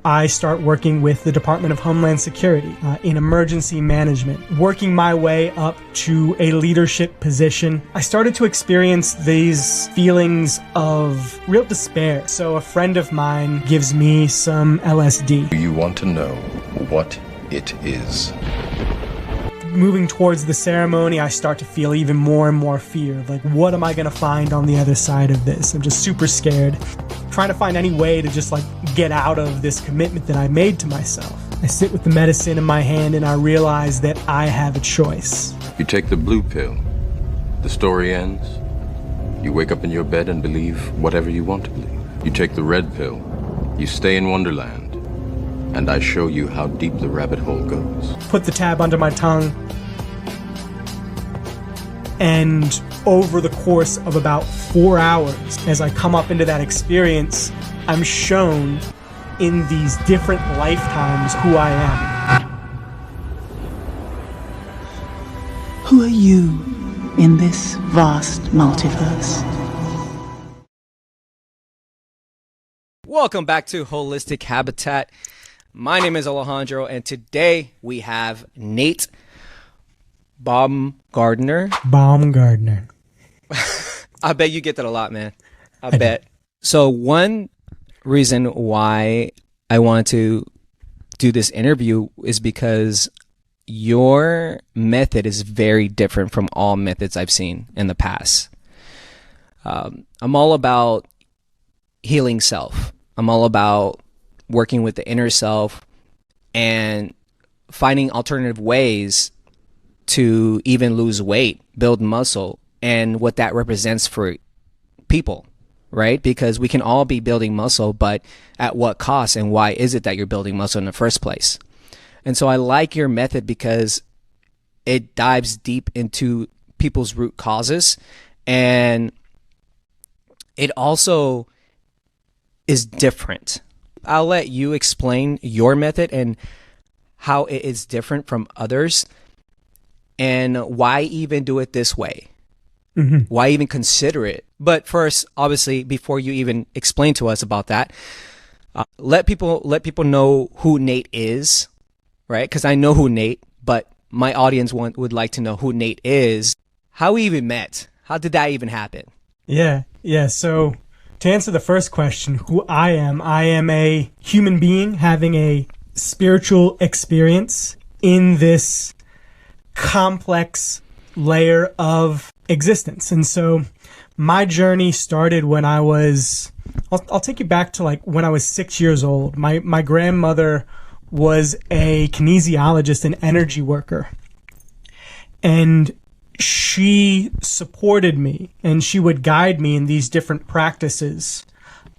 I start working with the Department of Homeland Security in emergency management, working my way up to a leadership position. I started to experience these feelings of real despair. So a friend of mine gives me some LSD. Do you want to know what it is? Moving towards the ceremony, I start to feel even more and more fear. Like, what am I going to find on the other side of this? I'm just super scared. Trying to find any way to just like get out of this commitment that I made to myself. I sit with the medicine in my hand and I realize that I have a choice. You take the blue pill. The story ends. You wake up in your bed and believe whatever you want to believe. You take the red pill. You stay in Wonderland. And I show you how deep the rabbit hole goes. Put the tab under my tongue. And over the course of about 4 hours, as I come up into that experience, I'm shown in these different lifetimes who I am. Who are you in this vast multiverse? Welcome back to Holistic Habitat. My name is Alejandro, and today we have Nate Baumgardner. I bet you get that a lot, man. I bet. So one reason why I wanted to do this interview is because your method is very different from all methods I've seen in the past. I'm all about healing self. I'm all about working with the inner self and finding alternative ways to even lose weight, build muscle, and what that represents for people, right? Because we can all be building muscle, but at what cost, and why is it that you're building muscle in the first place? And so I like your method because it dives deep into people's root causes, and it also is different. I'll let you explain your method and how it is different from others and why even do it this way. Why even consider it? But first, obviously, before you even explain to us about that, let people know who Nate is, right? Because I know who Nate, but my audience would like to know who Nate is. How we even met? How did that even happen? Yeah. So to answer the first question, who I am a human being having a spiritual experience in this complex layer of existence. And so my journey started when I was, I'll take you back to like when I was 6 years old. My grandmother was a kinesiologist and energy worker. And she supported me and she would guide me in these different practices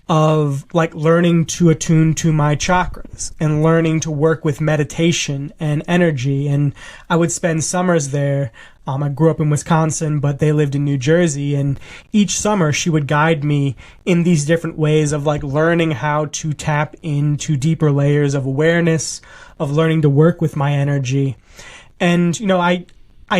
of like learning to attune to my chakras and learning to work with meditation and energy. And I would spend summers there. I grew up in Wisconsin, but they lived in New Jersey. And each summer she would guide me in these different ways of like learning how to tap into deeper layers of awareness, of learning to work with my energy. And, you know, I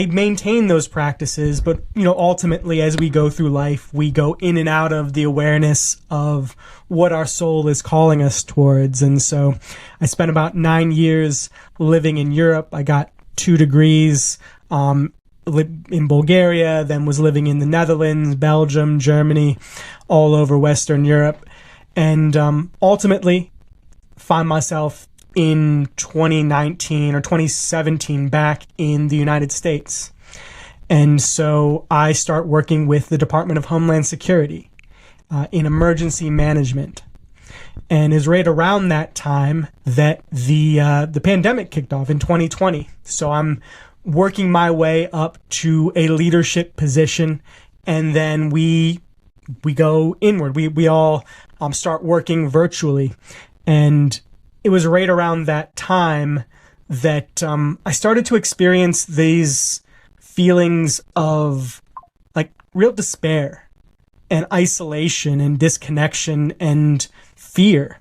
maintain those practices, but, you know, ultimately as we go through life, we go in and out of the awareness of what our soul is calling us towards. And so I spent about 9 years living in Europe. I got 2 degrees in Bulgaria, then was living in the Netherlands, Belgium, Germany, all over Western Europe. And ultimately find myself in 2019 or 2017 back in the United States. And so I start working with the Department of Homeland Security in emergency management. And it's right around that time that the pandemic kicked off in 2020. So I'm working my way up to a leadership position, and then we go inward. We all start working virtually. And it was right around that time that I started to experience these feelings of like real despair and isolation and disconnection and fear.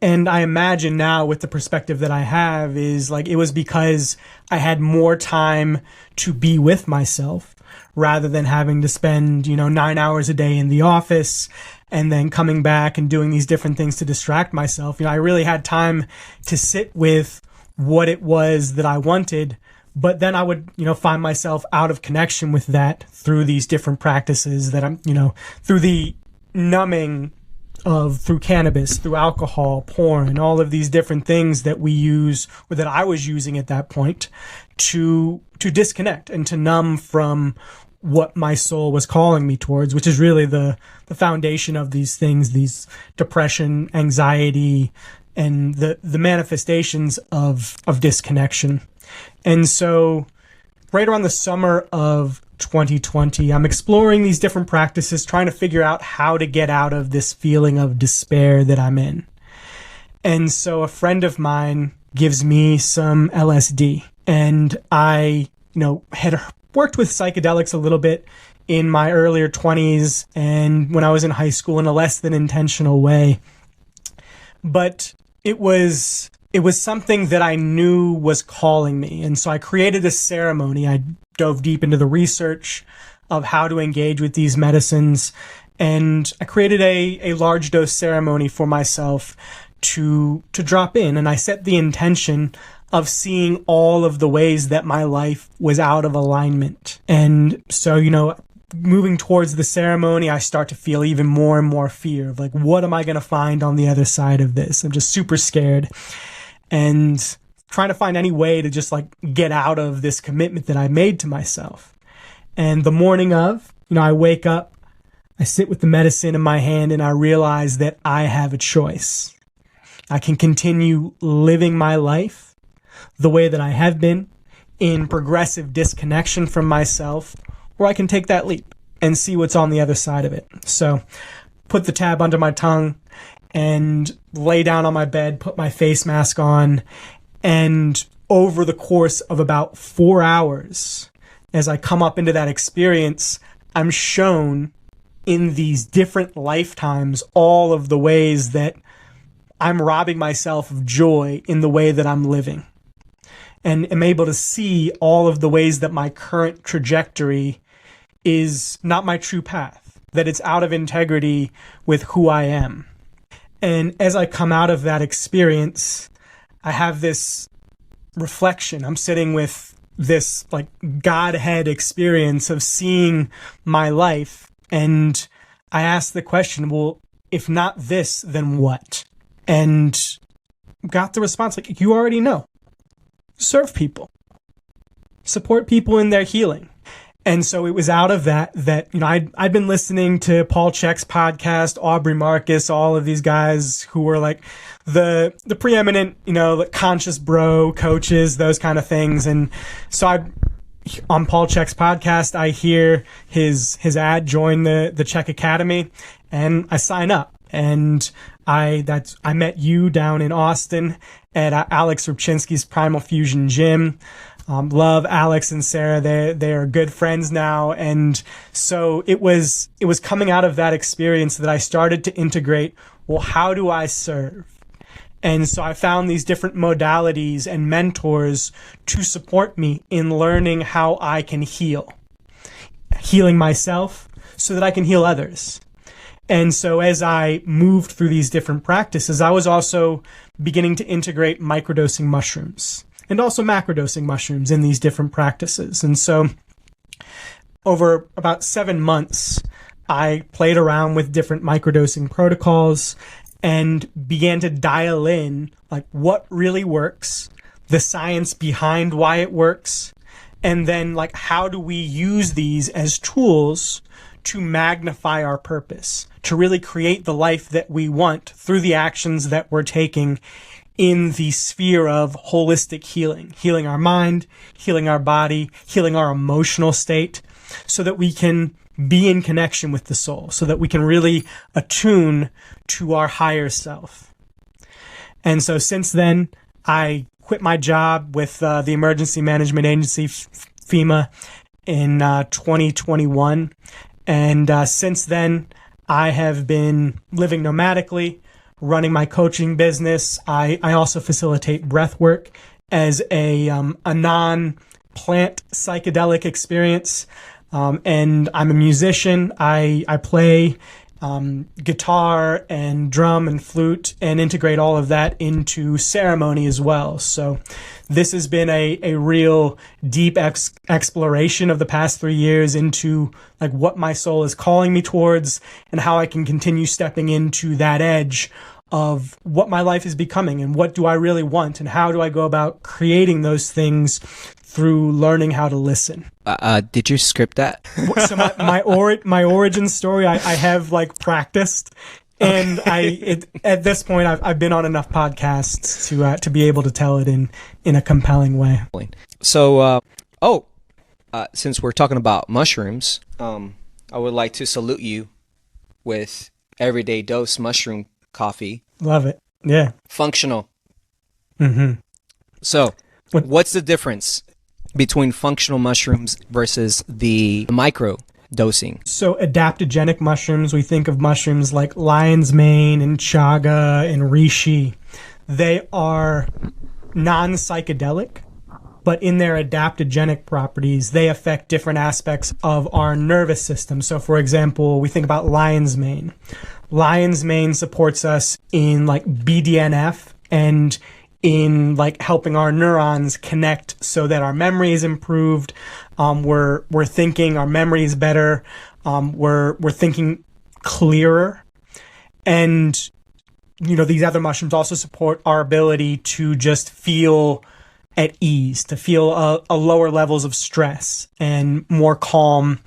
And I imagine now with the perspective that I have is like it was because I had more time to be with myself rather than having to spend, 9 hours a day in the office and then coming back and doing these different things to distract myself. I really had time to sit with what it was that I wanted, but then I would, find myself out of connection with that through these different practices that I'm, through the numbing through cannabis, through alcohol, porn, all of these different things that we use, or that I was using at that point to disconnect and to numb from what my soul was calling me towards, which is really the foundation of these things, these depression, anxiety, and the manifestations of disconnection. And so right around the summer of 2020, I'm exploring these different practices, trying to figure out how to get out of this feeling of despair that I'm in. And so a friend of mine gives me some LSD, and I, had worked with psychedelics a little bit in my earlier 20s and when I was in high school in a less than intentional way. But it was something that I knew was calling me. And so I created a ceremony. I dove deep into the research of how to engage with these medicines. And I created a large dose ceremony for myself to drop in. And I set the intention of seeing all of the ways that my life was out of alignment. And so, moving towards the ceremony, I start to feel even more and more fear of what am I going to find on the other side of this? I'm just super scared and trying to find any way to just get out of this commitment that I made to myself. And the morning of, I wake up, I sit with the medicine in my hand, and I realize that I have a choice. I can continue living my life the way that I have been in progressive disconnection from myself, or I can take that leap and see what's on the other side of it. So put the tab under my tongue and lay down on my bed, put my face mask on, and over the course of about 4 hours, as I come up into that experience, I'm shown in these different lifetimes all of the ways that I'm robbing myself of joy in the way that I'm living. And am able to see all of the ways that my current trajectory is not my true path, that it's out of integrity with who I am. And as I come out of that experience, I have this reflection. I'm sitting with this Godhead experience of seeing my life. And I ask the question, well, if not this, then what? And got the response, you already know. Serve people. Support people in their healing. And so it was out of that I'd been listening to Paul Chek's podcast, Aubrey Marcus, all of these guys who were the preeminent, conscious bro coaches, those kind of things. And so on Paul Chek's podcast, I hear his ad, join the Chek Academy, and I sign up. And I met you down in Austin at Alex Rubchinsky's Primal Fusion Gym. Love Alex and Sarah. They are good friends now. And so it was coming out of that experience that I started to integrate, well, how do I serve? And so I found these different modalities and mentors to support me in learning how I can healing myself so that I can heal others. And so as I moved through these different practices, I was also beginning to integrate microdosing mushrooms and also macrodosing mushrooms in these different practices. And so over about 7 months, I played around with different microdosing protocols and began to dial in what really works, the science behind why it works, and then how do we use these as tools to magnify our purpose, to really create the life that we want through the actions that we're taking in the sphere of holistic healing our mind, healing our body, healing our emotional state, so that we can be in connection with the soul, so that we can really attune to our higher self. And so since then, I quit my job with the Emergency Management Agency, FEMA, in 2021. And since then, I have been living nomadically, running my coaching business. I also facilitate breath work as a non-plant psychedelic experience. And I'm a musician. I play guitar and drum and flute and integrate all of that into ceremony as well. So this has been a real deep exploration of the past 3 years into like what my soul is calling me towards and how I can continue stepping into that edge of what my life is becoming and what do I really want and how do I go about creating those things through learning how to listen. Did you script that? So my origin story, I have like practiced, and at this point I've been on enough podcasts to be able to tell it in a compelling way. So, since we're talking about mushrooms, I would like to salute you with Everyday Dose Mushroom Coffee. Love it. Yeah. Functional. Mm-hmm. So, what's the difference between functional mushrooms versus the micro dosing? So adaptogenic mushrooms, we think of mushrooms like lion's mane and chaga and reishi. They are non-psychedelic, but in their adaptogenic properties, they affect different aspects of our nervous system. So for example, we think about lion's mane. Lion's mane supports us in like BDNF and in like helping our neurons connect so that our memory is improved. We're thinking our memory is better. We're thinking clearer. And, these other mushrooms also support our ability to just feel at ease, to feel a lower levels of stress and more calm.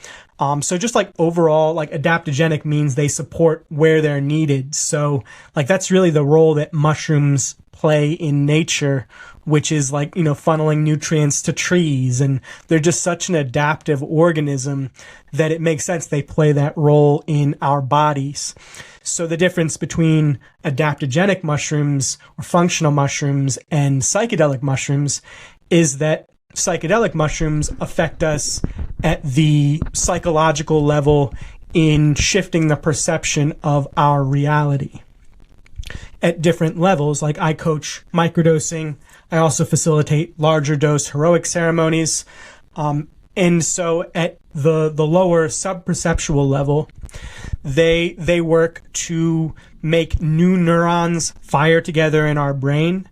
So just like overall, like adaptogenic means they support where they're needed. So like that's really the role that mushrooms play in nature, which is like, funneling nutrients to trees. And they're just such an adaptive organism that it makes sense they play that role in our bodies. So the difference between adaptogenic mushrooms or functional mushrooms and psychedelic mushrooms is that psychedelic mushrooms affect us at the psychological level in shifting the perception of our reality at different levels. Like I coach microdosing. I also facilitate larger dose heroic ceremonies. And so at the lower subperceptual level, they work to make new neurons fire together in our brain.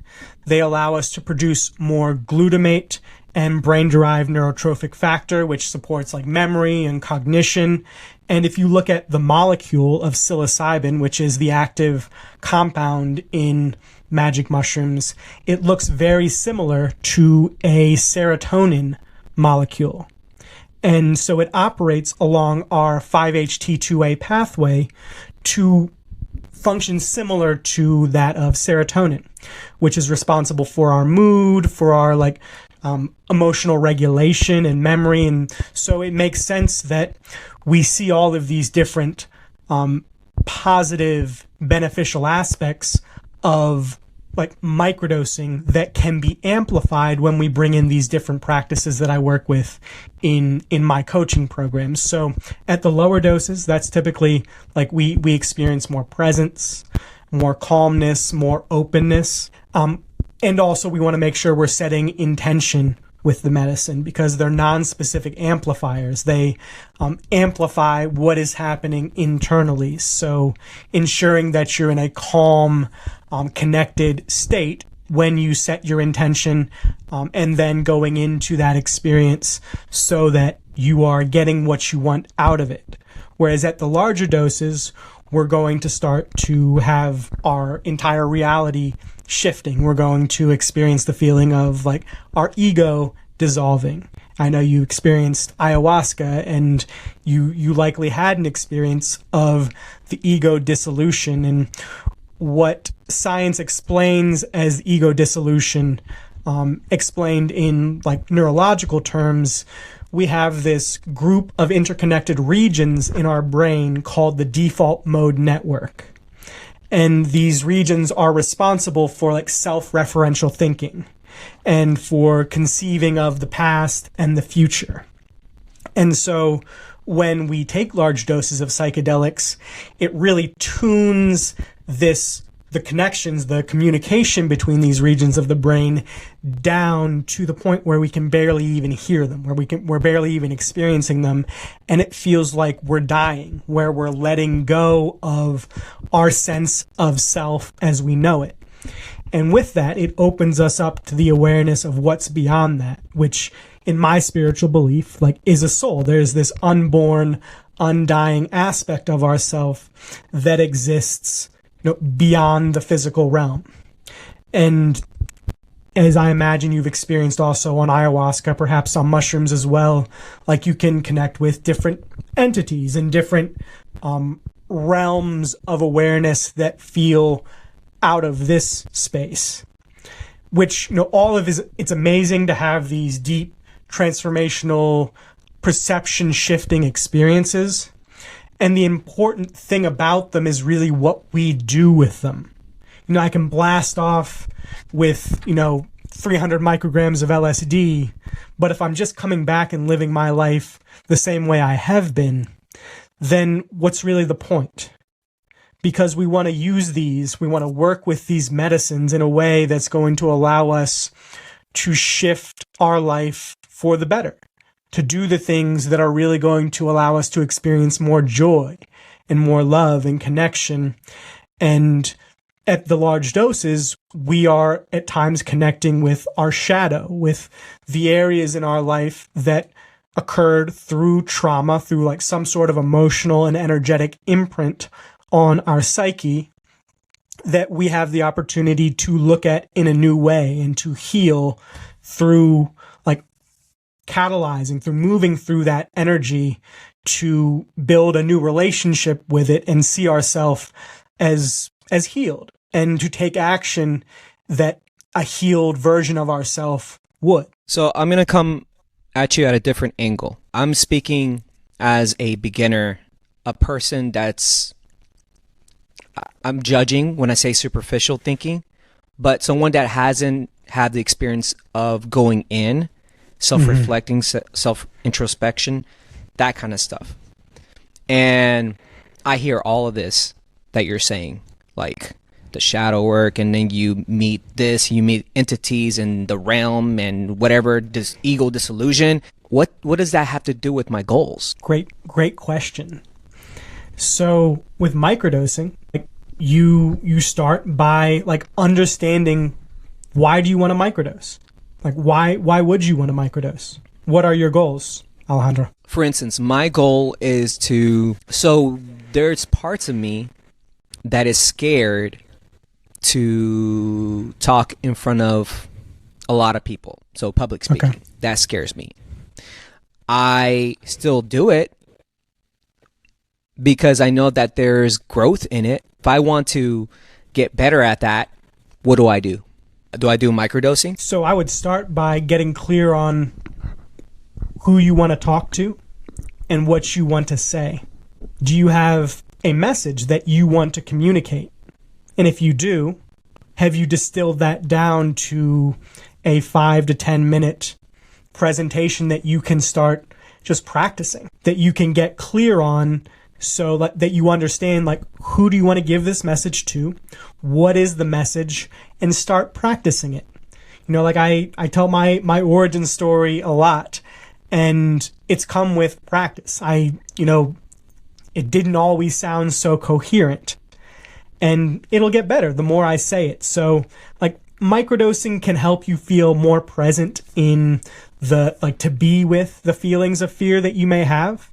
They allow us to produce more glutamate and brain-derived neurotrophic factor, which supports like memory and cognition. And if you look at the molecule of psilocybin, which is the active compound in magic mushrooms, it looks very similar to a serotonin molecule. And so it operates along our 5-HT2A pathway to function similar to that of serotonin, which is responsible for our mood, for our emotional regulation and memory. And so it makes sense that we see all of these different positive, beneficial aspects of like microdosing that can be amplified when we bring in these different practices that I work with in my coaching programs. So at the lower doses, that's typically like we experience more presence, more calmness, more openness. And also we want to make sure we're setting intention with the medicine because they're non-specific amplifiers. They amplify what is happening internally. So ensuring that you're in a calm, connected state when you set your intention and then going into that experience so that you are getting what you want out of it. Whereas at the larger doses, we're going to start to have our entire reality shifting. We're going to experience the feeling of like our ego dissolving. I know you experienced ayahuasca and you likely had an experience of the ego dissolution, and what science explains as ego dissolution, explained in like neurological terms, we have this group of interconnected regions in our brain called the default mode network. And these regions are responsible for like self-referential thinking and for conceiving of the past and the future. And so when we take large doses of psychedelics, it really tunes this the connections, the communication between these regions of the brain down to the point where we can barely even hear them, where we're barely even experiencing them. And it feels like we're dying, where we're letting go of our sense of self as we know it. And with that, it opens us up to the awareness of what's beyond that, which in my spiritual belief, like, is a soul. There's this unborn, undying aspect of ourself that exists, beyond the physical realm. And as I imagine you've experienced also on ayahuasca, perhaps on mushrooms as well, like, you can connect with different entities and different realms of awareness that feel out of this space, which, it's amazing to have these deep transformational perception shifting experiences. And the important thing about them is really what we do with them. I can blast off with, 300 micrograms of LSD, but if I'm just coming back and living my life the same way I have been, then what's really the point? Because we want to use these, we want to work with these medicines in a way that's going to allow us to shift our life for the better, to do the things that are really going to allow us to experience more joy and more love and connection. And at the large doses, we are at times connecting with our shadow, with the areas in our life that occurred through trauma, through like some sort of emotional and energetic imprint on our psyche, that we have the opportunity to look at in a new way and to heal through catalyzing, through moving through that energy to build a new relationship with it and see ourselves as healed, and to take action that a healed version of ourselves would. So I'm going to come at you at a different angle. I'm speaking as a beginner, a person I'm judging when I say superficial thinking, but someone that hasn't had the experience of going in, self-reflecting, self-introspection, that kind of stuff. And I hear all of this that you're saying, like the shadow work, and then you meet entities in the realm and whatever, this ego disillusion. What does that have to do with my goals? Great question. So with microdosing, you start by understanding, why do you want to microdose? Why would you want to microdose? What are your goals, Alejandro? For instance, my goal is so there's parts of me that is scared to talk in front of a lot of people. So public speaking, okay. That scares me. I still do it because I know that there's growth in it. If I want to get better at that, what do I do? Do I do microdosing? So I would start by getting clear on who you want to talk to and what you want to say. Do you have a message that you want to communicate? And if you do, have you distilled that down to a 5 to 10 minute presentation that you can start just practicing, that you can get clear on, so that you understand, who do you want to give this message to? What is the message? And start practicing it. I tell my origin story a lot, and it's come with practice. It didn't always sound so coherent, and it'll get better the more I say it. So microdosing can help you feel more present in to be with the feelings of fear that you may have.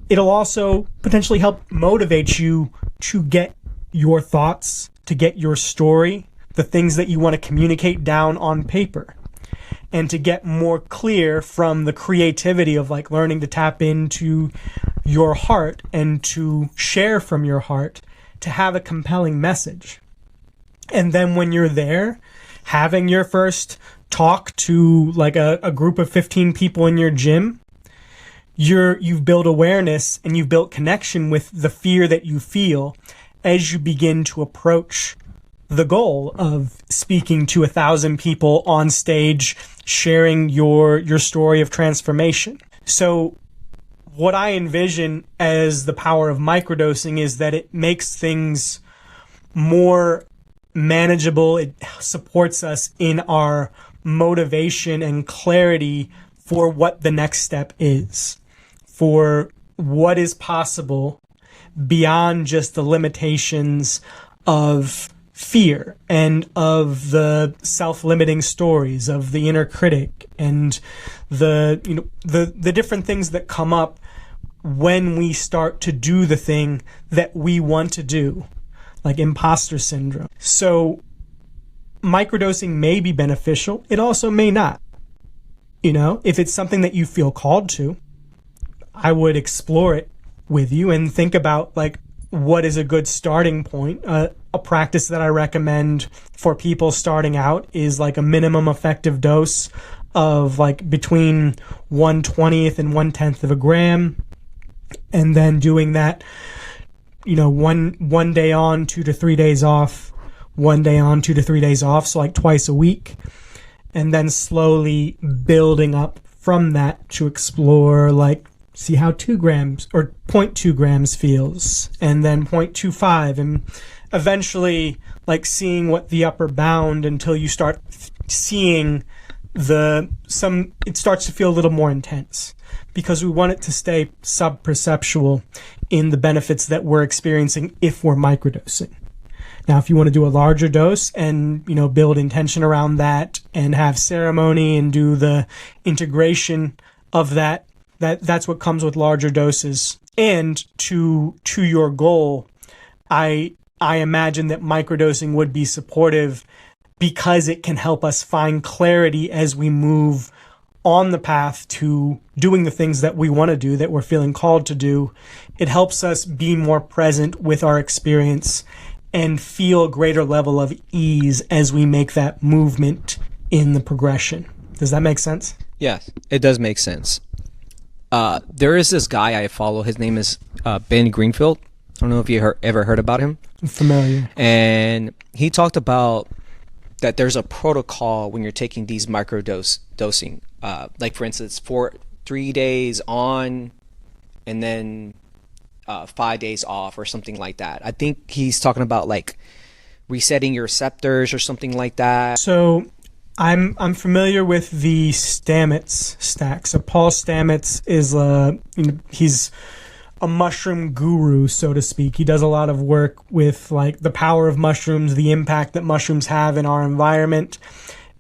It'll also potentially help motivate you to get your thoughts, to get your story, the things that you want to communicate down on paper, and to get more clear from the creativity of learning to tap into your heart and to share from your heart, to have a compelling message. And then when you're there, having your first talk to a group of 15 people in your gym, you've built awareness and you've built connection with the fear that you feel as you begin to approach the goal of speaking to 1,000 people on stage, sharing your story of transformation. So what I envision as the power of microdosing is that it makes things more manageable. It supports us in our motivation and clarity for what the next step is, for what is possible beyond just the limitations of fear and of the self-limiting stories of the inner critic and the different things that come up when we start to do the thing that we want to do, like imposter syndrome. So microdosing may be beneficial. It also may not. If it's something that you feel called to, I would explore it with you and think about like what is a good starting point. A practice that I recommend for people starting out is like a minimum effective dose of like between 1/20th and 1/10th of a gram, and then doing that, one day on, 2 to 3 days off, 1 day on, 2 to 3 days off, so like twice a week, and then slowly building up from that to explore like see how 2 grams or 0.2 grams feels, and then 0.25, and eventually like seeing what the upper bound until you start seeing it starts to feel a little more intense, because we want it to stay sub-perceptual in the benefits that we're experiencing if we're microdosing. Now, if you want to do a larger dose and, build intention around that and have ceremony and do the integration of that's what comes with larger doses. And to your goal, I imagine that microdosing would be supportive because it can help us find clarity as we move on the path to doing the things that we want to do, that we're feeling called to do. It helps us be more present with our experience and feel a greater level of ease as we make that movement in the progression. Does that make sense? Yes, it does make sense. There is this guy I follow. His name is Ben Greenfield. I don't know if you ever heard about him. I'm familiar. And he talked about that there's a protocol when you're taking these microdosing. Like, for instance, 3 days on and then 5 days off or something like that. I think he's talking about like resetting your receptors or something like that. So I'm familiar with the Stamets stack. So Paul Stamets is he's a mushroom guru, so to speak. He does a lot of work with like the power of mushrooms, the impact that mushrooms have in our environment,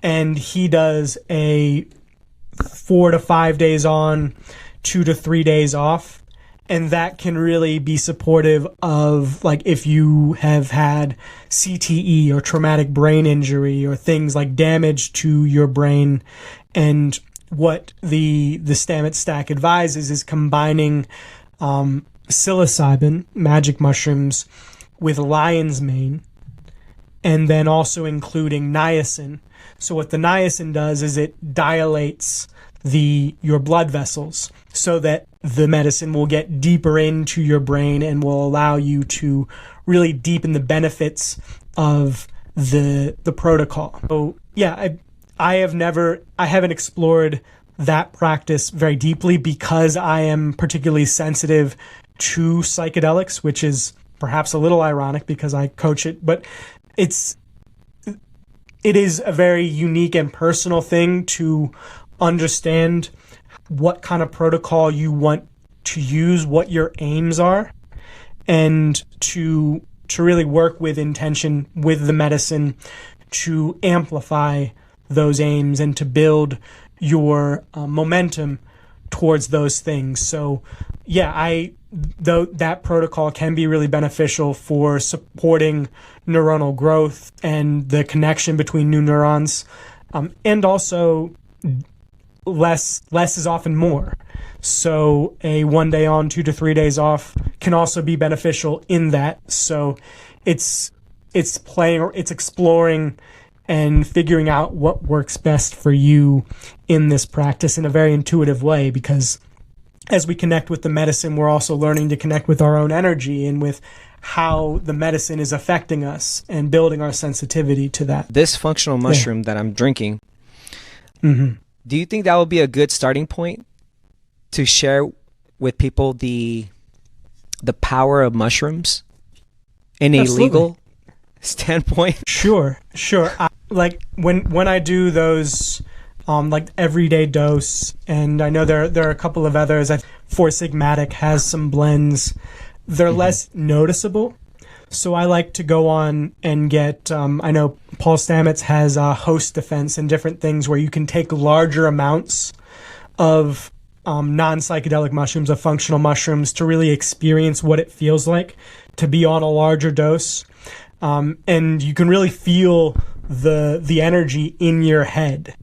and he does a 4 to 5 days on, 2 to 3 days off. And that can really be supportive of like if you have had CTE or traumatic brain injury or things like damage to your brain. And what the Stamets stack advises is combining psilocybin, magic mushrooms, with lion's mane, and then also including niacin. So what the niacin does is it dilates your blood vessels so that the medicine will get deeper into your brain and will allow you to really deepen the benefits of the protocol. So yeah, I haven't explored that practice very deeply because I am particularly sensitive to psychedelics, which is perhaps a little ironic because I coach it, but it is a very unique and personal thing to understand what kind of protocol you want to use, what your aims are, and to really work with intention with the medicine to amplify those aims and to build your momentum towards those things. So yeah, though that protocol can be really beneficial for supporting neuronal growth and the connection between new neurons, and also less is often more. So a 1 day on, 2 to 3 days off can also be beneficial in that. So it's exploring and figuring out what works best for you in this practice in a very intuitive way, because as we connect with the medicine, we're also learning to connect with our own energy and with how the medicine is affecting us and building our sensitivity to that. This functional mushroom that I'm drinking, do you think that would be a good starting point to share with people the power of mushrooms in a Absolutely. legal standpoint? Sure. Like when I do those, like everyday dose, and I know there are a couple of others. Four Sigmatic has some blends. They're less noticeable. So I like to go on and get, I know Paul Stamets has host defense and different things where you can take larger amounts of non-psychedelic mushrooms, of functional mushrooms, to really experience what it feels like to be on a larger dose. And you can really feel the energy in your head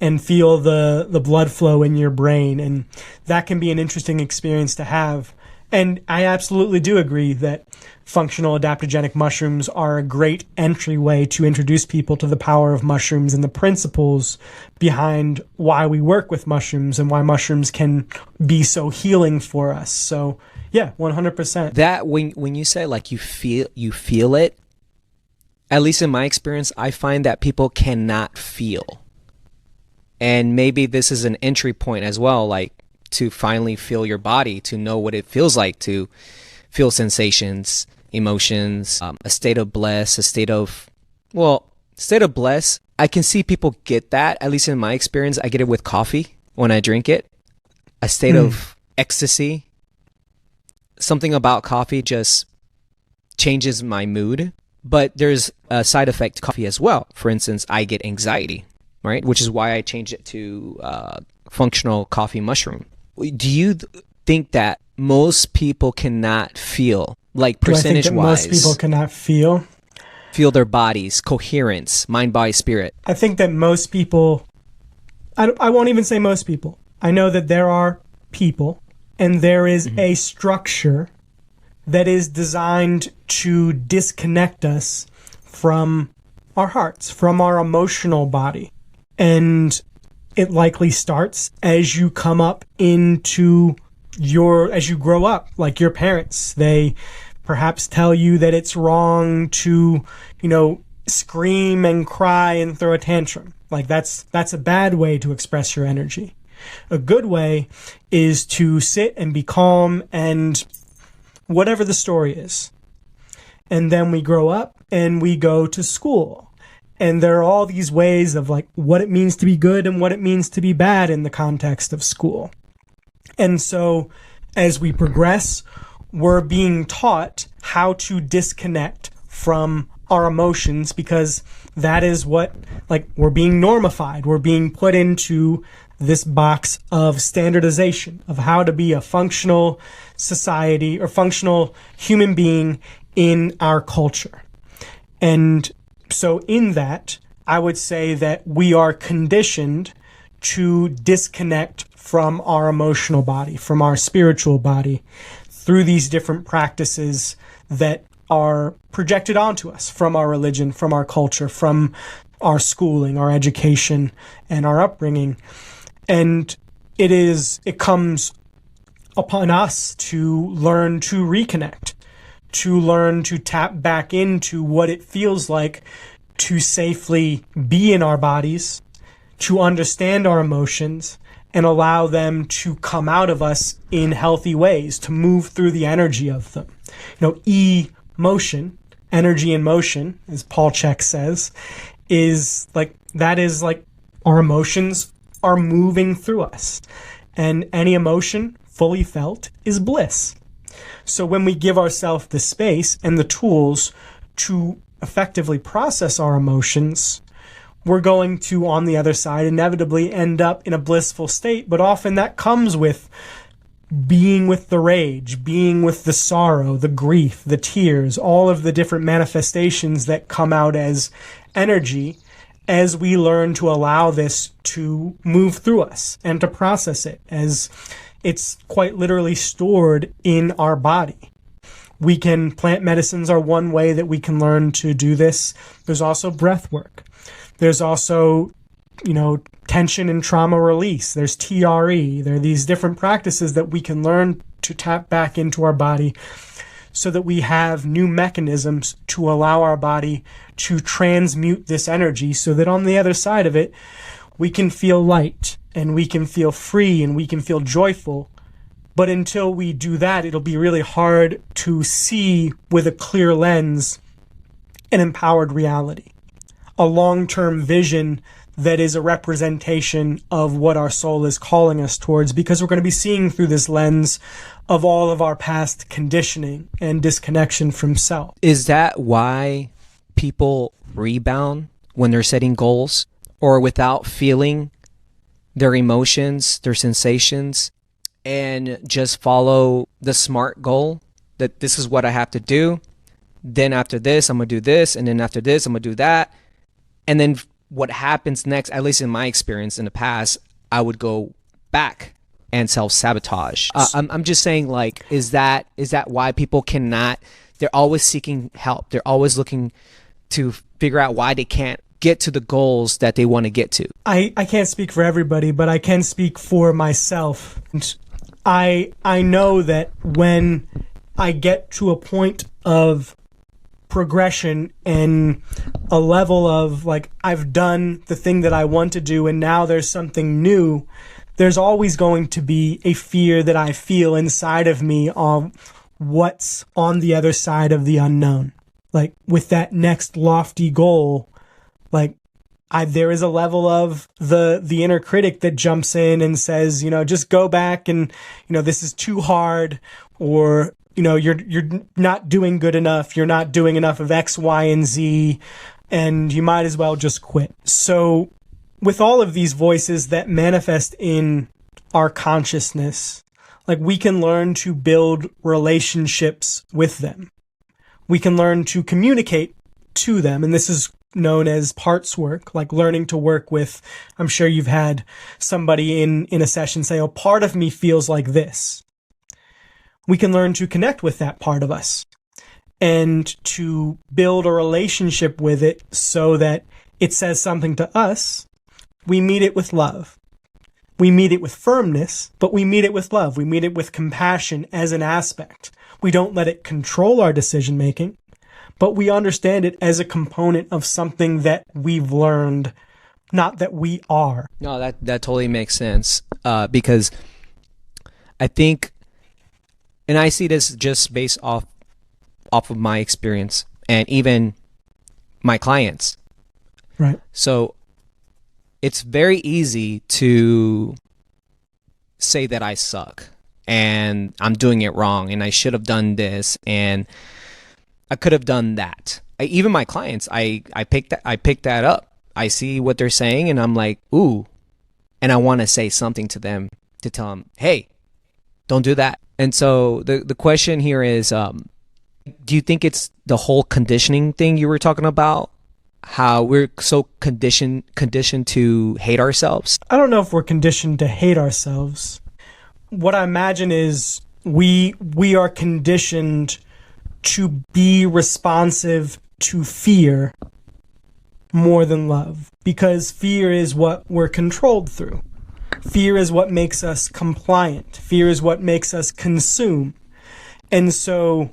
and feel the blood flow in your brain. And that can be an interesting experience to have. And I absolutely do agree that functional adaptogenic mushrooms are a great entryway to introduce people to the power of mushrooms and the principles behind why we work with mushrooms and why mushrooms can be so healing for us. So yeah, 100%. That when you say like you feel it, at least in my experience, I find that people cannot feel. And maybe this is an entry point as well, like to finally feel your body, to know what it feels like to feel sensations, emotions, a state of bliss, state of bliss. I can see people get that, at least in my experience. I get it with coffee when I drink it. A state of ecstasy. Something about coffee just changes my mood. But there's a side effect to coffee as well. For instance, I get anxiety, right? Which is why I changed it to functional coffee mushroom. Do you think that most people cannot feel, like percentage-wise? Most people cannot feel their bodies, coherence, mind, body, spirit. I think that most people, I won't even say most people. I know that there are people, and there is a structure that is designed to disconnect us from our hearts, from our emotional body. And it likely starts as you come up into as you grow up, like your parents. They perhaps tell you that it's wrong to, scream and cry and throw a tantrum. Like that's a bad way to express your energy. A good way is to sit and be calm and whatever the story is. And then we grow up and we go to school. And there are all these ways of like what it means to be good and what it means to be bad in the context of school. And so as we progress, we're being taught how to disconnect from our emotions, because that is what, like, we're being normified. We're being put into this box of standardization of how to be a functional society or functional human being in our culture. And so in that, I would say that we are conditioned to disconnect from our emotional body, from our spiritual body, through these different practices that are projected onto us from our religion, from our culture, from our schooling, our education, and our upbringing. And it comes upon us to learn to reconnect, to learn to tap back into what it feels like to safely be in our bodies, to understand our emotions, and allow them to come out of us in healthy ways, to move through the energy of them. Emotion, energy in motion, as Paul Chek says, is like our emotions are moving through us. And any emotion fully felt is bliss. So when we give ourselves the space and the tools to effectively process our emotions, we're going to, on the other side, inevitably end up in a blissful state. But often that comes with being with the rage, being with the sorrow, the grief, the tears, all of the different manifestations that come out as energy as we learn to allow this to move through us and to process it, as it's quite literally stored in our body. Plant medicines are one way that we can learn to do this. There's also breath work. There's also, tension and trauma release. There's TRE. There are these different practices that we can learn to tap back into our body so that we have new mechanisms to allow our body to transmute this energy so that on the other side of it, we can feel light and we can feel free and we can feel joyful. But until we do that, it'll be really hard to see with a clear lens an empowered reality, a long-term vision that is a representation of what our soul is calling us towards, because we're going to be seeing through this lens of all of our past conditioning and disconnection from self. Is that why people rebound when they're setting goals, or without feeling their emotions, their sensations, and just follow the SMART goal that this is what I have to do? Then after this, I'm going to do this. And then after this, I'm going to do that. And then what happens next, at least in my experience in the past, I would go back and self-sabotage. I'm just saying, like, is that why people cannot, they're always seeking help. They're always looking to figure out why they can't get to the goals that they want to get to. I can't speak for everybody, but I can speak for myself. And I know that when I get to a point of progression and a level of, like, I've done the thing that I want to do and now there's something new, there's always going to be a fear that I feel inside of me of what's on the other side of the unknown. Like, with that next lofty goal, like, there is a level of the inner critic that jumps in and says, just go back and, this is too hard, or, you're not doing good enough. You're not doing enough of X, Y, and Z, and you might as well just quit. So with all of these voices that manifest in our consciousness, like, we can learn to build relationships with them. We can learn to communicate to them. And this is known as parts work, like learning to work with, I'm sure you've had somebody in a session say, oh, part of me feels like this. We can learn to connect with that part of us and to build a relationship with it so that it says something to us. We meet it with love. We meet it with firmness, but we meet it with love. We meet it with compassion as an aspect. We don't let it control our decision making, but we understand it as a component of something that we've learned, not that we are. No, that totally makes sense. Because I think, and I see this just based off of my experience and even my clients. Right. So it's very easy to say that I suck and I'm doing it wrong and I should have done this and I could have done that. Even my clients, I pick that up. I see what they're saying and I'm like, ooh, and I want to say something to them to tell them, hey, don't do that. And so the question here is, do you think it's the whole conditioning thing you were talking about? How we're so conditioned to hate ourselves? I don't know if we're conditioned to hate ourselves. What I imagine is we are conditioned to be responsive to fear more than love, because fear is what we're controlled through. Fear is what makes us compliant. Fear is what makes us consume. And so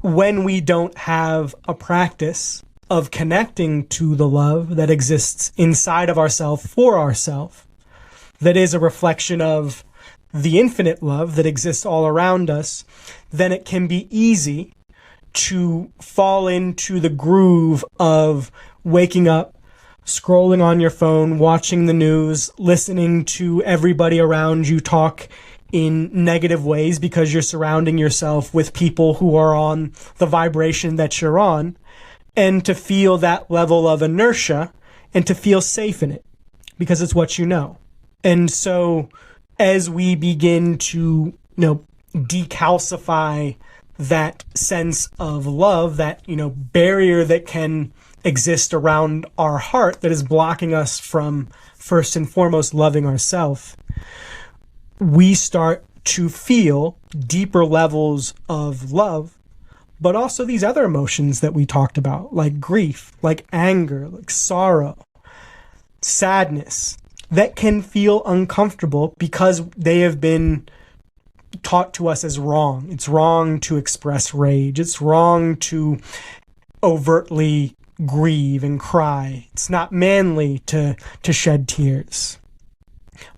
when we don't have a practice of connecting to the love that exists inside of ourselves for ourselves, that is a reflection of the infinite love that exists all around us, then it can be easy to fall into the groove of waking up, scrolling on your phone, watching the news, listening to everybody around you talk in negative ways because you're surrounding yourself with people who are on the vibration that you're on, and to feel that level of inertia and to feel safe in it because it's what you know. And so as we begin to, decalcify that sense of love, that, barrier that can exist around our heart that is blocking us from first and foremost loving ourselves, we start to feel deeper levels of love, but also these other emotions that we talked about, like grief, like anger, like sorrow, sadness, that can feel uncomfortable because they have been taught to us as wrong. It's wrong to express rage. It's wrong to overtly grieve and cry. It's not manly to shed tears.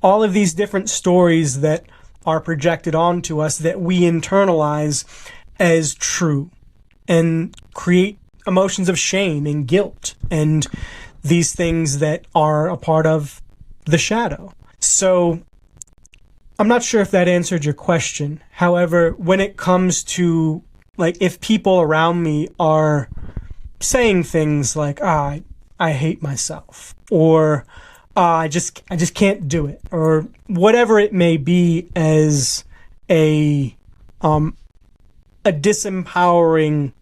All of these different stories that are projected onto us that we internalize as true and create emotions of shame and guilt and these things that are a part of the shadow. So I'm not sure if that answered your question. However, when it comes to, like, if people around me are saying things like, I hate myself, or I just can't do it, or whatever it may be, as a disempowering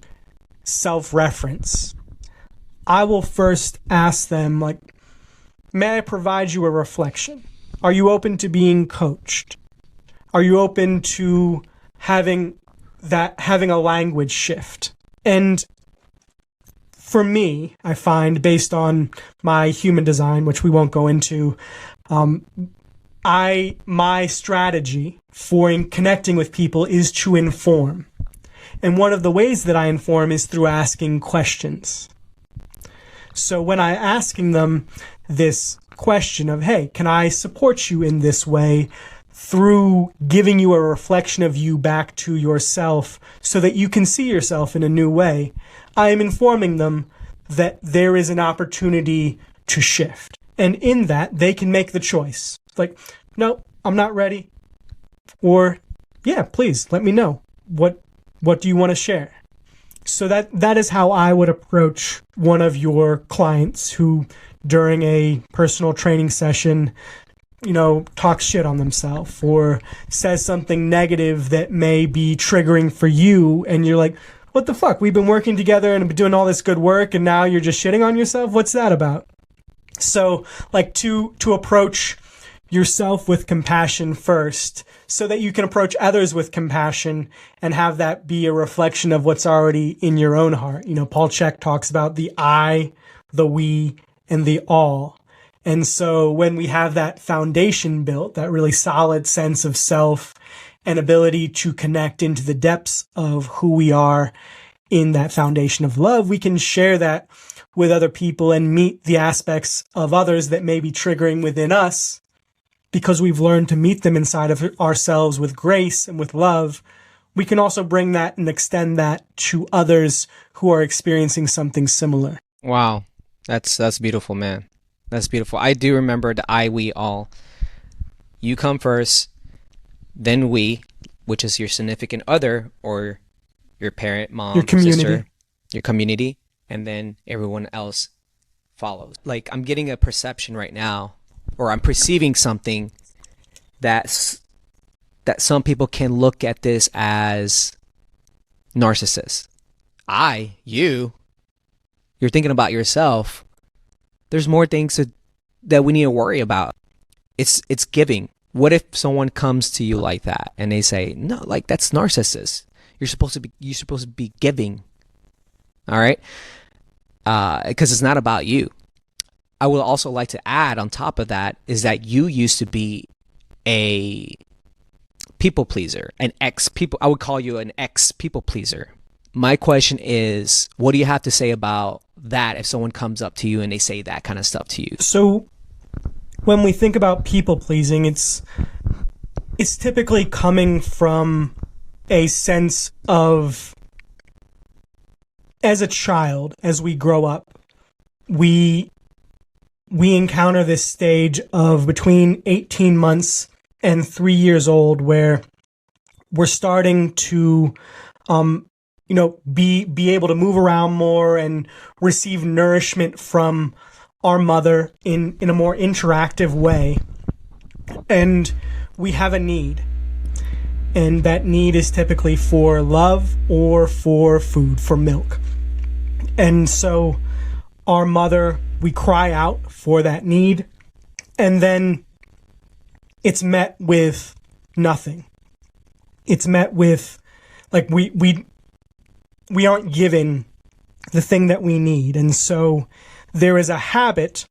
self-reference, I will first ask them, like, may I provide you a reflection? Are you open to being coached? Are you open to having a language shift? And for me, I find, based on my human design, which we won't go into, my strategy for connecting with people is to inform. And one of the ways that I inform is through asking questions. So when I'm asking them this question of, hey, can I support you in this way, through giving you a reflection of you back to yourself so that you can see yourself in a new way, I am informing them that there is an opportunity to shift. And in that, they can make the choice. Like, no, I'm not ready. Or, yeah, please let me know. What do you want to share? So that is how I would approach one of your clients who, during a personal training session, talks shit on themselves or says something negative that may be triggering for you. And you're like, what the fuck? We've been working together and been doing all this good work, and now you're just shitting on yourself? What's that about? So, like, to approach yourself with compassion first, so that you can approach others with compassion and have that be a reflection of what's already in your own heart. Paul Chek talks about the I, the we, and the all. And so when we have that foundation built, that really solid sense of self and ability to connect into the depths of who we are in that foundation of love, we can share that with other people and meet the aspects of others that may be triggering within us, because we've learned to meet them inside of ourselves with grace and with love. We can also bring that and extend that to others who are experiencing something similar. Wow. That's beautiful, man. That's beautiful. I do remember the I, we, all. You come first, then we, which is your significant other or your parent, mom, your community, sister, your community, and then everyone else follows. Like, I'm getting a perception right now, or I'm perceiving something that some people can look at this as narcissist. You're thinking about yourself. There's more things that we need to worry about. It's giving. What if someone comes to you like that and they say, no, like, that's narcissist. You're supposed to be giving. All right? Because it's not about you. I would also like to add on top of that is that you used to be a people pleaser, I would call you an ex-people pleaser. My question is, what do you have to say about that if someone comes up to you and they say that kind of stuff to you? So when we think about people pleasing, it's typically coming from a sense of, as a child, as we grow up, we encounter this stage of between 18 months and 3 years old where we're starting to be able to move around more and receive nourishment from our mother in a more interactive way. And we have a need. And that need is typically for love or for food, for milk. And so our mother, we cry out for that need, and then it's met with nothing. It's met with, like, we aren't given the thing that we need. And so there is a habit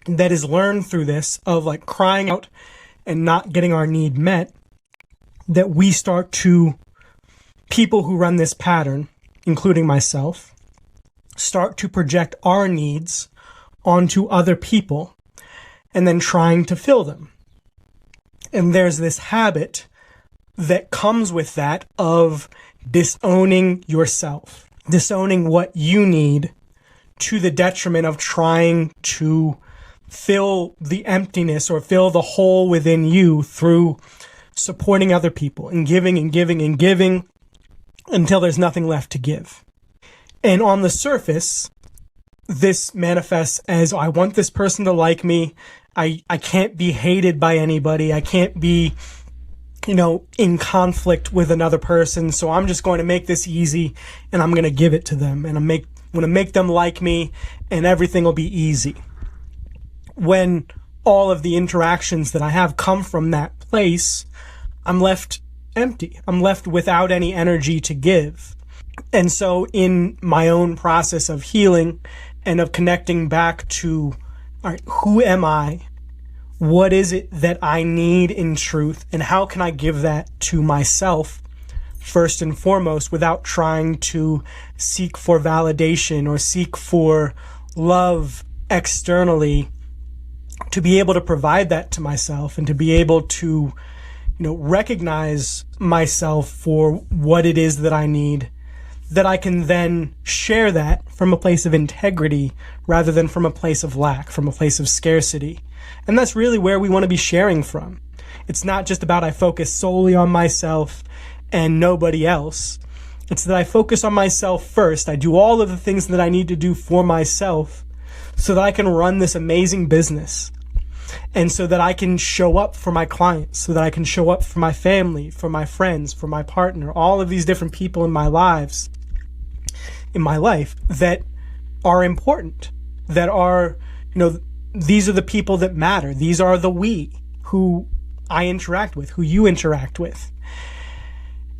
that is learned through this of, like, crying out and not getting our need met, that we start to, people who run this pattern, including myself, start to project our needs onto other people and then trying to fill them. And there's this habit that comes with that of disowning yourself. disowning what you need to the detriment of trying to fill the emptiness or fill the hole within you through supporting other people and giving and giving and giving until there's nothing left to give. And on the surface, this manifests as, I want this person to like me. I can't be hated by anybody. I can't be, in conflict with another person. So I'm just going to make this easy and I'm going to give it to them. And I'm going to make them like me and everything will be easy. When all of the interactions that I have come from that place, I'm left empty. I'm left without any energy to give. And so in my own process of healing and of connecting back to, all right, who am I? What is it that I need in truth? And how can I give that to myself first and foremost without trying to seek for validation or seek for love externally, to be able to provide that to myself and to be able to, recognize myself for what it is that I need, that I can then share that from a place of integrity rather than from a place of lack, from a place of scarcity. And that's really where we want to be sharing from. It's not just about I focus solely on myself and nobody else. It's that I focus on myself first. I do all of the things that I need to do for myself so that I can run this amazing business. And so that I can show up for my clients, so that I can show up for my family, for my friends, for my partner, all of these different people in my life that are important, that are, these are the people that matter. These are the we who I interact with, who you interact with.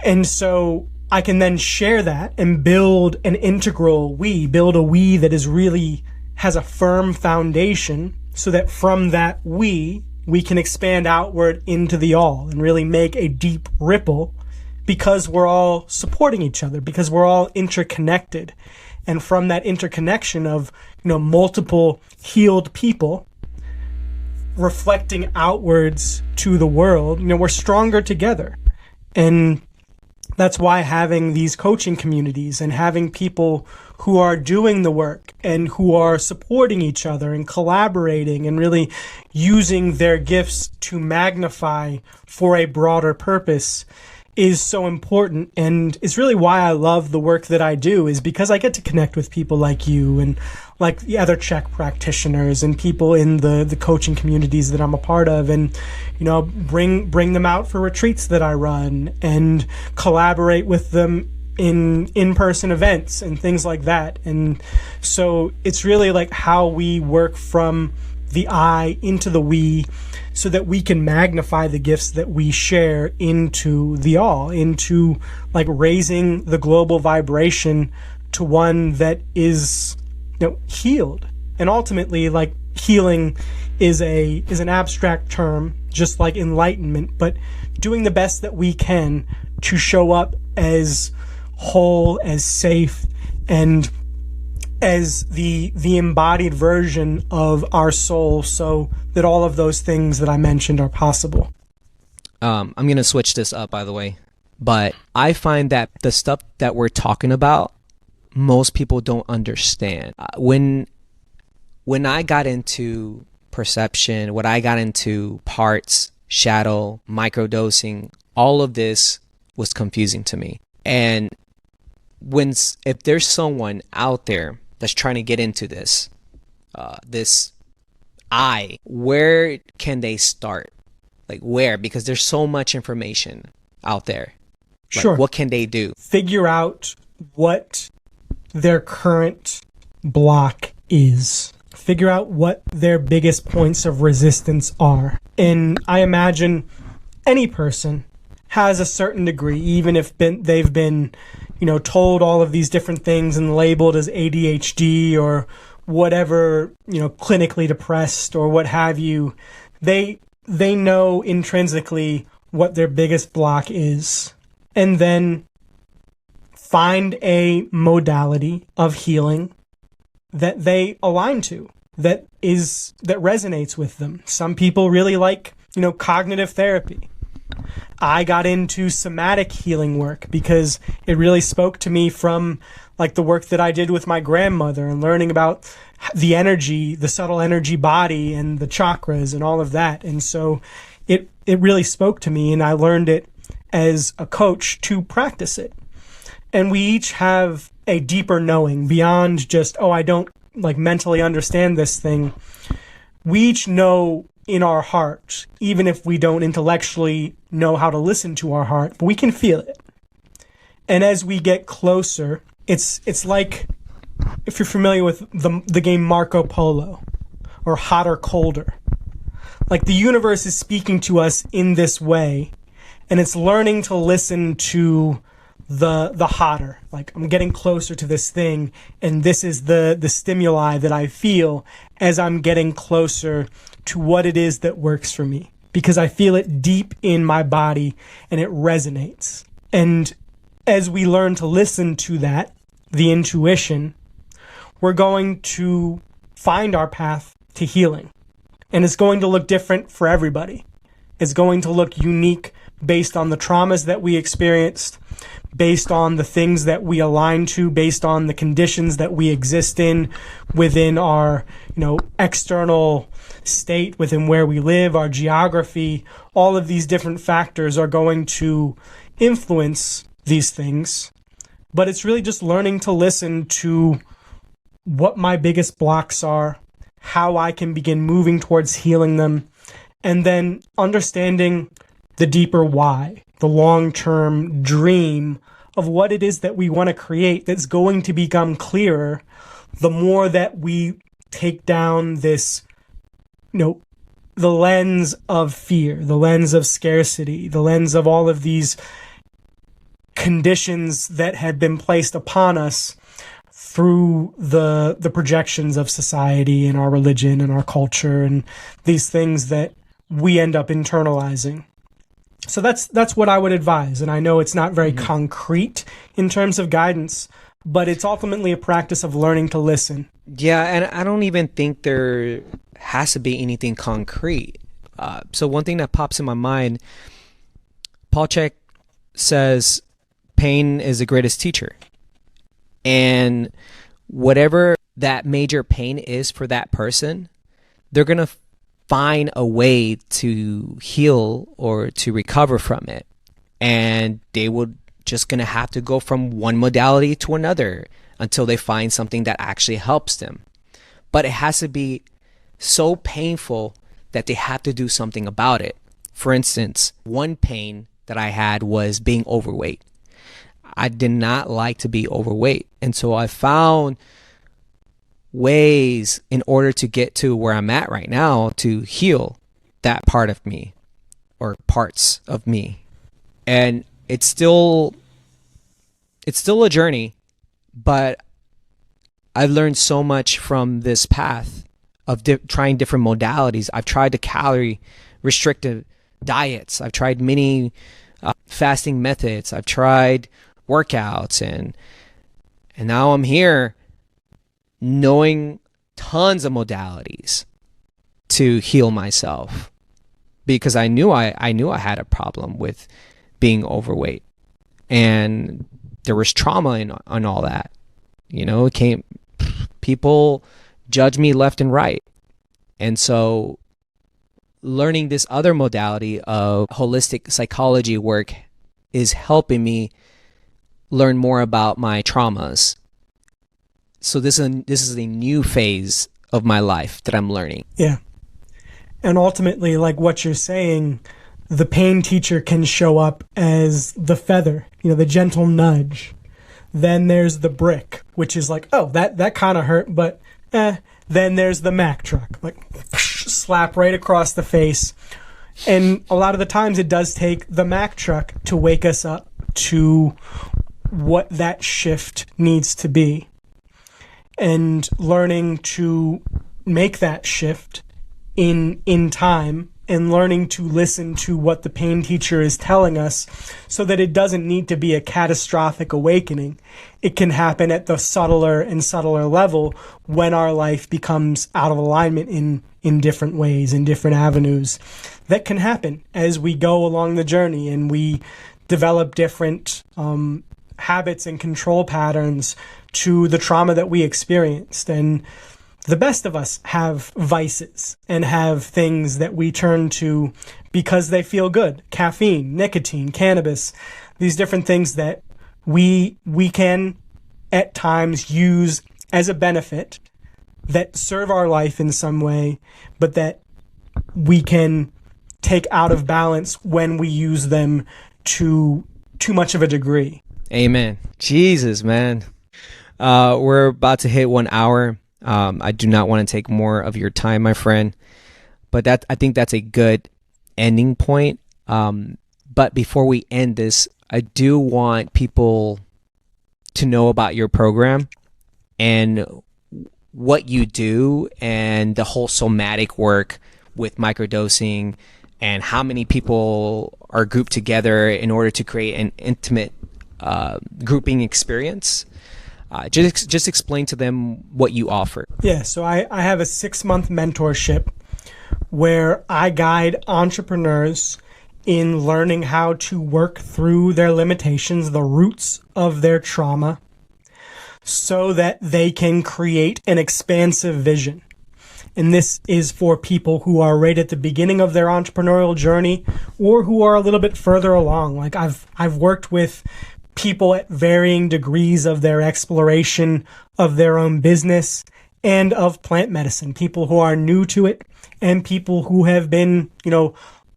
And so I can then share that and build an integral we, build a we that is really has a firm foundation, so that from that we can expand outward into the all and really make a deep ripple, because we're all supporting each other, because we're all interconnected. And from that interconnection of, multiple healed people reflecting outwards to the world, we're stronger together. And that's why having these coaching communities and having people who are doing the work and who are supporting each other and collaborating and really using their gifts to magnify for a broader purpose is so important. And it's really why I love the work that I do, is because I get to connect with people like you and like the other Czech practitioners and people in the coaching communities that I'm a part of, and bring them out for retreats that I run and collaborate with them in in-person events and things like that. And so it's really like how we work from the I into the we, so that we can magnify the gifts that we share into the all, into like raising the global vibration to one that is, healed. And ultimately, like, healing is an abstract term, just like enlightenment, but doing the best that we can to show up as whole, as safe, and as the embodied version of our soul, so that all of those things that I mentioned are possible. I'm going to switch this up, by the way, but I find that the stuff that we're talking about, most people don't understand. When I got into perception, when I got into parts, shadow, microdosing, all of this was confusing to me. And if there's someone out there that's trying to get into this, where can they start? Like, where? Because there's so much information out there. Like, sure. What can they do? Figure out what their current block is. Figure out what their biggest points of resistance are. And I imagine any person has a certain degree, even if they've been, told all of these different things and labeled as ADHD or whatever, clinically depressed or what have you. They know intrinsically what their biggest block is, and then find a modality of healing that they align to, that resonates with them. Some people really like, cognitive therapy. I got into somatic healing work because it really spoke to me from like the work that I did with my grandmother and learning about the energy, the subtle energy body and the chakras and all of that. And so it really spoke to me, and I learned it as a coach to practice it. And we each have a deeper knowing beyond just, oh, I don't like mentally understand this thing. We each know in our heart, even if we don't intellectually know how to listen to our heart, but we can feel it. And as we get closer, it's like, if you're familiar with the game Marco Polo or Hot or Colder, like the universe is speaking to us in this way, and it's learning to listen to the hotter, like I'm getting closer to this thing, and this is the stimuli that I feel as I'm getting closer to what it is that works for me, because I feel it deep in my body and it resonates. And as we learn to listen to that, the intuition, we're going to find our path to healing. And it's going to look different for everybody. It's going to look unique based on the traumas that we experienced, based on the things that we align to, based on the conditions that we exist in within our, external state, within where we live, our geography. All of these different factors are going to influence these things. But it's really just learning to listen to what my biggest blocks are, how I can begin moving towards healing them, and then understanding the deeper why, the long-term dream of what it is that we want to create that's going to become clearer the more that we take down this, the lens of fear, the lens of scarcity, the lens of all of these conditions that have been placed upon us through the projections of society and our religion and our culture and these things that we end up internalizing. So that's what I would advise. And I know it's not very concrete in terms of guidance, but it's ultimately a practice of learning to listen. Yeah, and I don't even think there has to be anything concrete. So one thing that pops in my mind, Paul Chek says, pain is the greatest teacher. And whatever that major pain is for that person, they're going to find a way to heal or to recover from it. And they would just going to have to go from one modality to another until they find something that actually helps them. But it has to be so painful that they have to do something about it. For instance, one pain that I had was being overweight. I did not like to be overweight. And so I found ways in order to get to where I'm at right now to heal that part of me or parts of me. And it's still a journey, but I've learned so much from this path of trying different modalities. I've tried the calorie restricted diets. I've tried many fasting methods. I've tried workouts, and now I'm here knowing tons of modalities to heal myself, because I knew I had a problem with being overweight, and there was trauma on all that. People judge me left and right. And so learning this other modality of holistic psychology work is helping me learn more about my traumas. So this is a new phase of my life that I'm learning. Yeah. And ultimately, like what you're saying, the pain teacher can show up as the feather, the gentle nudge. Then there's the brick, which is like, oh, that kind of hurt, but Then there's the Mack truck, like slap right across the face. And a lot of the times it does take the Mack truck to wake us up to what that shift needs to be. And learning to make that shift in time and learning to listen to what the pain teacher is telling us so that it doesn't need to be a catastrophic awakening. It can happen at the subtler and subtler level when our life becomes out of alignment in different ways, in different avenues. That can happen as we go along the journey and we develop different habits and control patterns to the trauma that we experienced. And the best of us have vices and have things that we turn to because they feel good. Caffeine, nicotine, cannabis, these different things that we can at times use as a benefit that serve our life in some way, but that we can take out of balance when we use them to too much of a degree. Amen. Jesus, man. We're about to hit 1 hour. I do not want to take more of your time, my friend, but I think that's a good ending point. But before we end this, I do want people to know about your program and what you do and the whole somatic work with microdosing and how many people are grouped together in order to create an intimate grouping experience. Just explain to them what you offer. Yeah, so I have a 6-month mentorship where I guide entrepreneurs in learning how to work through their limitations, the roots of their trauma, so that they can create an expansive vision. And this is for people who are right at the beginning of their entrepreneurial journey or who are a little bit further along. Like I've worked with people at varying degrees of their exploration of their own business and of plant medicine, people who are new to it and people who have been,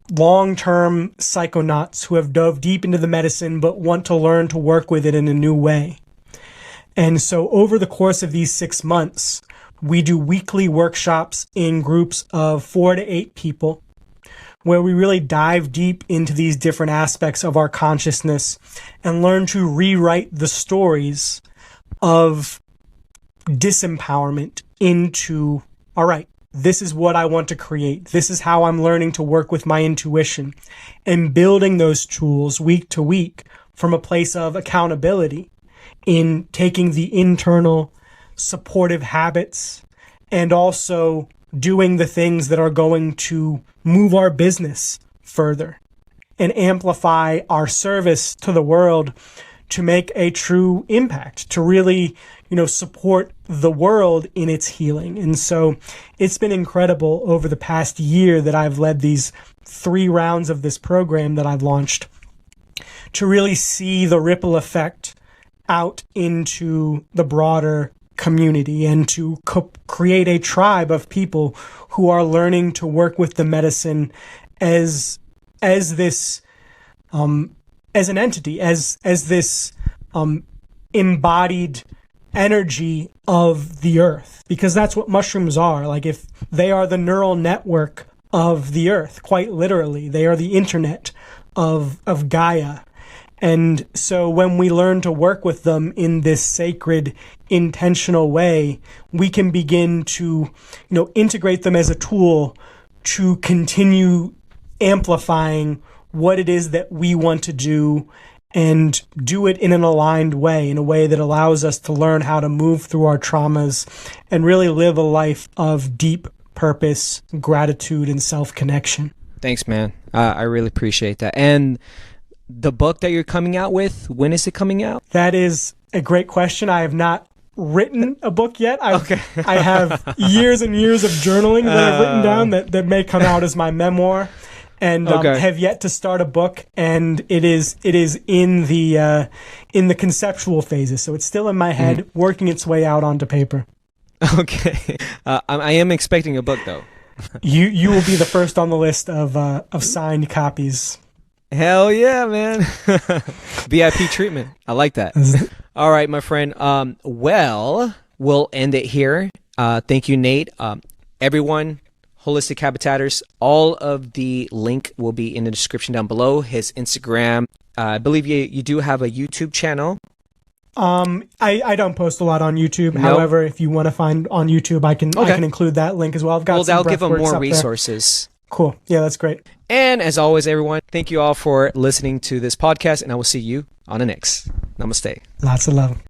long-term psychonauts who have dove deep into the medicine but want to learn to work with it in a new way. And so over the course of these 6 months, we do weekly workshops in groups of 4 to 8 people where we really dive deep into these different aspects of our consciousness and learn to rewrite the stories of disempowerment into, all right, this is what I want to create. This is how I'm learning to work with my intuition, and building those tools week to week from a place of accountability in taking the internal supportive habits and also doing the things that are going to move our business further and amplify our service to the world to make a true impact, to really, support the world in its healing. And so it's been incredible over the past year that I've led these 3 rounds of this program that I've launched to really see the ripple effect out into the broader community and to create a tribe of people who are learning to work with the medicine as this as an entity, as this embodied energy of the earth, because that's what mushrooms are. Like, if they are the neural network of the earth, quite literally, they are the internet of Gaia. And so when we learn to work with them in this sacred, intentional way, we can begin to, integrate them as a tool to continue amplifying what it is that we want to do, and do it in an aligned way, in a way that allows us to learn how to move through our traumas and really live a life of deep purpose, gratitude, and self-connection. Thanks, man. I really appreciate that. And the book that you're coming out with, when is it coming out? That is a great question. I have not written a book yet. Okay. I have years and years of journaling that I've written down that may come out as my memoir, and have yet to start a book. And it is in the conceptual phases. So it's still in my head, working its way out onto paper. Okay. I am expecting a book, though. You will be the first on the list of signed copies. Hell yeah, man. VIP treatment. I like that. All right, my friend. Well, we'll end it here. Thank you, Nate. Everyone, Holistic Habitators, all of the link will be in the description down below. His Instagram. I believe you do have a YouTube channel. I don't post a lot on YouTube. Nope. However, if you want to find on YouTube, I can include that link as well. I've got some that'll give them breathworks more up resources. Cool. Yeah, that's great. And as always, everyone, thank you all for listening to this podcast, and I will see you on the next. Namaste. Lots of love.